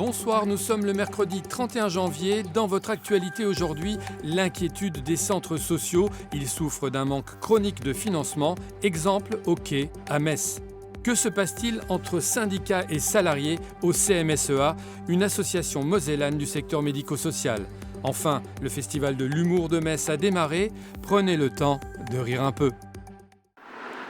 Bonsoir, nous sommes le mercredi 31 janvier. Dans votre actualité aujourd'hui, l'inquiétude des centres sociaux. Ils souffrent d'un manque chronique de financement. Exemple au Quai, à Metz. Que se passe-t-il entre syndicats et salariés au CMSEA, une association mosellane du secteur médico-social? Enfin, le festival de l'humour de Metz a démarré. Prenez le temps de rire un peu.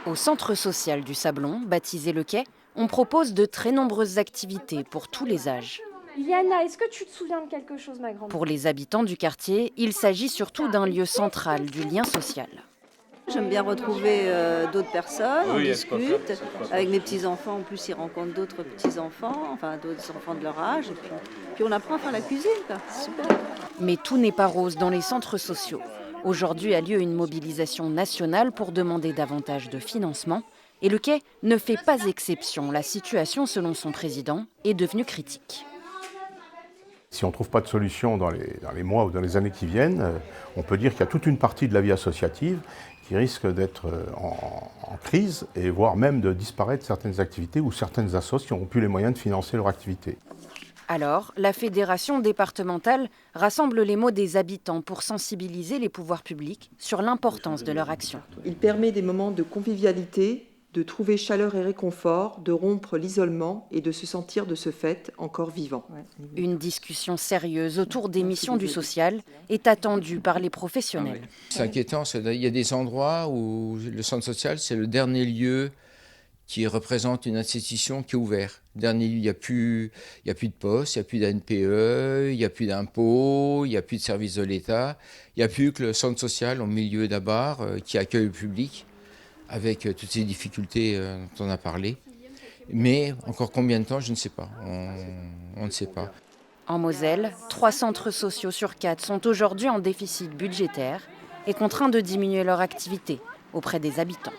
Au centre social du Sablon, baptisé Le Quai, on propose de très nombreuses activités pour tous les âges. Yana, est-ce que tu te souviens de quelque chose, ma grande? Pour les habitants du quartier, il s'agit surtout d'un lieu central du lien social. J'aime bien retrouver d'autres personnes, on discute. Avec mes petits-enfants, en plus, ils rencontrent d'autres petits-enfants, enfin d'autres enfants de leur âge. Et puis on apprend à faire la cuisine, quoi. C'est super. Mais tout n'est pas rose dans les centres sociaux. Aujourd'hui a lieu une mobilisation nationale pour demander davantage de financement. Et le Quai ne fait pas exception. La situation, selon son président, est devenue critique. Si on ne trouve pas de solution dans les mois ou dans les années qui viennent, on peut dire qu'il y a toute une partie de la vie associative qui risque d'être en crise et voire même de disparaître certaines activités ou certaines assos qui n'auront plus les moyens de financer leur activité. Alors, la fédération départementale rassemble les mots des habitants pour sensibiliser les pouvoirs publics sur l'importance de leur action. Il permet des moments de convivialité, de trouver chaleur et réconfort, de rompre l'isolement et de se sentir de ce fait encore vivant. Une discussion sérieuse autour des missions du social est attendue par les professionnels. C'est inquiétant, il y a des endroits où le centre social, c'est le dernier lieu qui représente une institution qui est ouverte. Dernier lieu, il n'y a plus de poste, il n'y a plus d'ANPE, il n'y a plus d'impôts, il n'y a plus de services de l'État. Il n'y a plus que le centre social au milieu d'Abar qui accueille le public, avec toutes ces difficultés dont on a parlé. Mais encore combien de temps, je ne sais pas. On ne sait pas. En Moselle, 3 centres sociaux sur 4 sont aujourd'hui en déficit budgétaire et contraints de diminuer leur activité auprès des habitants.